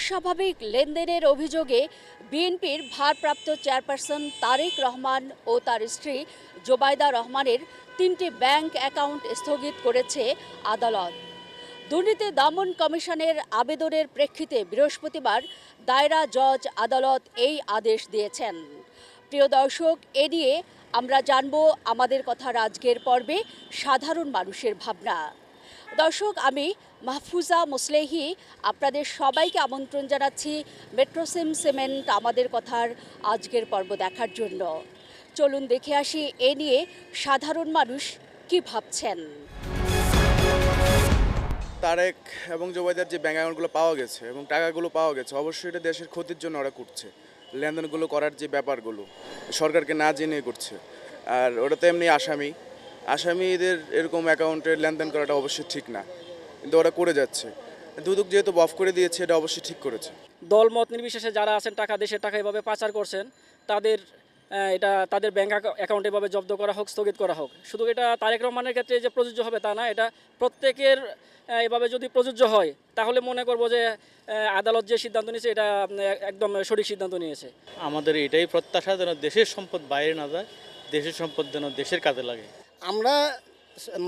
অস্বাভাবিক লেনদেনের অভিযোগে বিএনপির ভারপ্রাপ্ত চেয়ারপারসন তারেক রহমান ও তার স্ত্রী জোবাইদা রহমানের 3টি ব্যাংক অ্যাকাউন্ট স্থগিত করেছে আদালত। দুর্নীতি দমন কমিশনের আবেদনের প্রেক্ষিতে বৃহস্পতিবার দায়রা জজ আদালত এই আদেশ দিয়েছেন। প্রিয় দর্শক, এ নিয়ে আমরা জানব আমাদের কথার আজকের পর্বে সাধারণ মানুষের ভাবনা। দর্শক, আমি মাহফুজা মুসলেহি আপনাদের সবাইকে আমন্ত্রণ জানাচ্ছি মেট্রোসিম সিমেন্ট আমাদের কথার আজকের পর্ব দেখার জন্য। চলুন দেখে আসি এ নিয়ে সাধারণ মানুষ কি ভাবছেন। তারেক এবং জোবাইদার যে ব্যাঙ্ক অ্যাকাউন্টগুলো পাওয়া গেছে এবং টাকাগুলো পাওয়া গেছে, অবশ্যই এটা দেশের ক্ষতির জন্য ওরা করছে। লেনদেনগুলো করার যে ব্যাপারগুলো সরকারকে না জেনে করছে। আর ওটা তো এমনি আসামিদের এরকম অ্যাকাউন্টে লেনদেন করাটা অবশ্যই ঠিক না, কিন্তু ওরা করে যাচ্ছে। দুদক যেহেতু বফ করে দিয়েছে, এটা অবশ্যই ঠিক করেছে। দলমত নির্বিশেষে যারা আছেন দেশের টাকা এভাবে পাচার করছেন, তাদের ব্যাংক অ্যাকাউন্ট এভাবে জব্দ করা হোক, স্থগিত করা হোক। শুধু এটা তারেক রহমানের ক্ষেত্রে যে প্রযোজ্য হবে তা না, এটা প্রত্যেকের এভাবে যদি প্রযোজ্য হয় তাহলে মনে করব যে আদালত যে সিদ্ধান্ত নিয়েছে এটা একদম সঠিক সিদ্ধান্ত নিয়েছে। আমাদের এটাই প্রত্যাশা যেন দেশের সম্পদ বাইরে না যায়, দেশের সম্পদ যেন দেশের কাজে লাগে। আমরা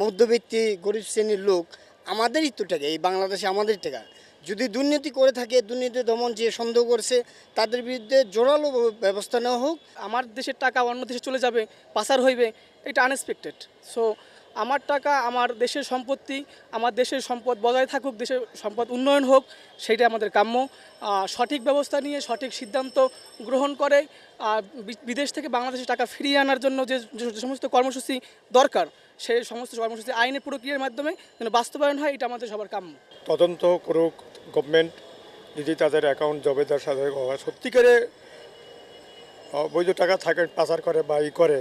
মধ্যবিত্ত গরিব শ্রেণীর লোক, আমাদেরই তো টাকা, এই বাংলাদেশে আমাদের টাকা। যদি দুর্নীতি করে থাকে, দুর্নীতি দমন যে সন্দেহ করছে তাদের বিরুদ্ধে জোরালো ব্যবস্থা নেওয়া হোক। আমার দেশের টাকা অন্য দেশে চলে যাবে, পাচার হইবে, এটা আনএক্সপেক্টেড। সো আমার টাকা আমার দেশের সম্পত্তি, আমার দেশের সম্পদ বজায় থাকুক, দেশের সম্পদ উন্নয়ন হোক, সেইটা আমাদের কাম্য। সঠিক ব্যবস্থা নিয়ে সঠিক সিদ্ধান্ত গ্রহণ করে বিদেশ থেকে বাংলাদেশের টাকা ফিরিয়ে আনার জন্য যে সমস্ত কর্মসূচি দরকার, সেই সমস্ত কর্মসূচি আইনের প্রক্রিয়ার মাধ্যমে যেন বাস্তবায়ন হয়, এটা আমাদের সবার কাম্য। তদন্ত করুক গভর্নমেন্ট, যদি তাদের অ্যাকাউন্ট জবেদার সাথে সত্যিকারে বৈধ টাকা থাকে পাচার করে বা করে,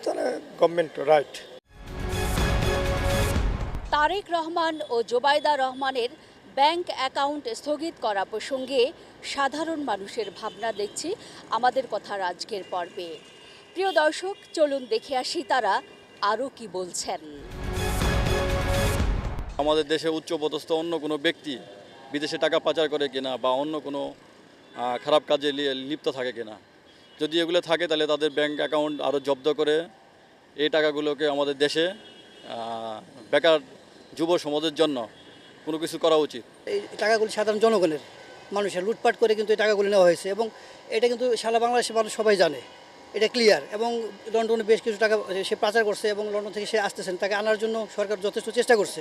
তাহলে গভর্নমেন্ট রাইট। তারেক রহমান ও জোবাইদা রহমানের ব্যাংক অ্যাকাউন্ট স্থগিত করা প্রসঙ্গে সাধারণ মানুষের ভাবনা দেখছি আমাদের কথার আজকের পর্বে। প্রিয় দর্শক, চলুন দেখে আসি তারা আরও কি বলছেন। আমাদের দেশে উচ্চপদস্থ অন্য কোনো ব্যক্তি বিদেশে টাকা পাচার করে কিনা বা অন্য কোনো খারাপ কাজে লিপ্ত থাকে কিনা, যদি এগুলো থাকে তাহলে তাদের ব্যাংক অ্যাকাউন্ট আরও জব্দ করে এই টাকাগুলোকে আমাদের দেশে বেকার যুব সমাজের জন্য কোনো কিছু করা উচিত। এই টাকাগুলি সাধারণ জনগণের, মানুষের লুটপাট করে কিন্তু এই টাকাগুলি নেওয়া হয়েছে এবং এটা কিন্তু সারা বাংলাদেশের মানুষ সবাই জানে, এটা ক্লিয়ার। এবং লন্ডনে বেশ কিছু টাকা সে পাচার করছে এবং লন্ডন থেকে সে আসতেছেন, তাকে আনার জন্য সরকার যথেষ্ট চেষ্টা করছে।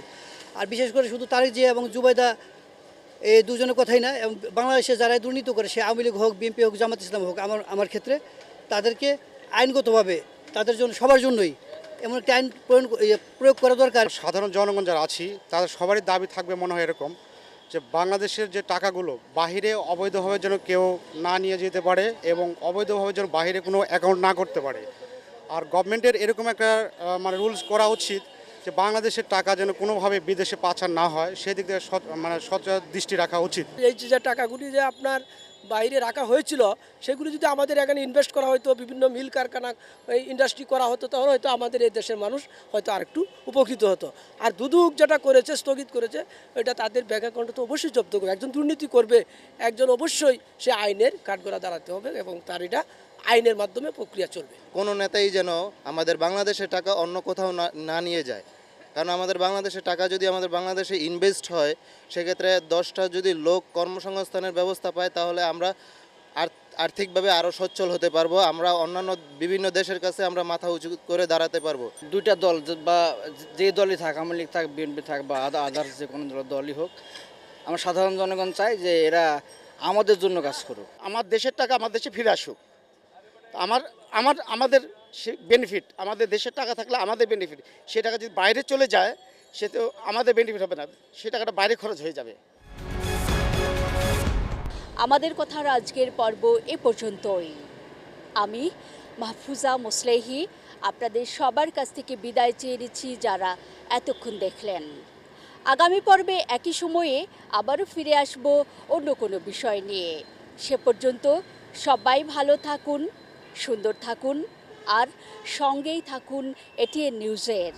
আর বিশেষ করে শুধু তারেক জিয়া এবং জুবাইদা এই দুজনের কথাই না, এবং বাংলাদেশে যারা দুর্নীতি করে, সে আওয়ামী লীগ হোক, বিএনপি হোক, জামাত ইসলাম হোক, আমার ক্ষেত্রে তাদেরকে আইনগতভাবে তাদের জন্য সবার জন্যই এমন একটা আইন প্রয়োগ করা দরকার। সাধারণ জনগণ যারা আছি তাদের সবারই দাবি থাকবে মনে হয় এরকম, যে বাংলাদেশের যে টাকাগুলো বাহিরে অবৈধভাবে যেন কেউ না নিয়ে যেতে পারে এবং অবৈধভাবে যেন বাহিরে কোনো অ্যাকাউন্ট না করতে পারে। আর গভর্নমেন্টের এরকম একটা রুলস করা উচিত যে বাংলাদেশের টাকা যেন কোনোভাবে বিদেশে পাচার না হয়, সেদিক থেকে সচেতন দৃষ্টি রাখা উচিত। এই যে টাকাগুলি যে আপনার বাইরে রাখা হয়েছিল, সেগুলি যদি আমাদের এখানে ইনভেস্ট করা হতো, বিভিন্ন মিল কারখানা ইন্ডাস্ট্রি করা হতো, তাহলে হয়তো আমাদের এই দেশের মানুষ হয়তো আরেকটু উপকৃত হতো। আর দুদক যেটা করেছে, স্থগিত করেছে, এটা তাদের ব্যাংক অ্যাকাউন্টে তো অবশ্যই জব্দ করবে। একজন দুর্নীতি করবে, একজন অবশ্যই সে আইনের কাঠগড়া দাঁড়াতে হবে এবং তার এটা আইনের মাধ্যমে প্রক্রিয়া চলবে। কোনো নেতাই যেন আমাদের বাংলাদেশের টাকা অন্য কোথাও না নিয়ে যায়, কারণ আমাদের বাংলাদেশের টাকা যদি আমাদের বাংলাদেশে ইনভেস্ট হয়, সেক্ষেত্রে 10টা যদি লোক কর্মসংস্থানের ব্যবস্থা পায়, তাহলে আমরা আর্থিকভাবে আরও সচ্ছল হতে পারবো। আমরা অন্যান্য বিভিন্ন দেশের কাছে আমরা মাথা উঁচু করে দাঁড়াতে পারবো। দুইটা দল বা যে দলই থাক, আওয়ামী লীগ থাক, বিএনপি থাক বা আদার্স যে কোনো দলই হোক, আমরা সাধারণ জনগণ চাই যে এরা আমাদের জন্য কাজ করুক। আমার দেশের টাকা আমার দেশে ফিরে আসুক, আমাদের বেনিফিট, আমাদের দেশের টাকা থাকলে আমাদের বেনিফিট। সে টাকা যদি বাইরে চলে যায়, সে তো আমাদের বেনিফিট হবে না, সে টাকাটা বাইরে খরচ হয়ে যাবে। আমাদের কথার আজকের পর্ব এ পর্যন্তই। আমি মাহফুজা মুসলেহি আপনাদের সবার কাছ থেকে বিদায় চেয়ে নিচ্ছি যারা এতক্ষণ দেখলেন। আগামী পর্বে একই সময়ে আবারও ফিরে আসব অন্য কোনো বিষয় নিয়ে। সে পর্যন্ত সবাই ভালো থাকুন, সুন্দর থাকুন আর সঙ্গেই থাকুন এটিএন নিউজের।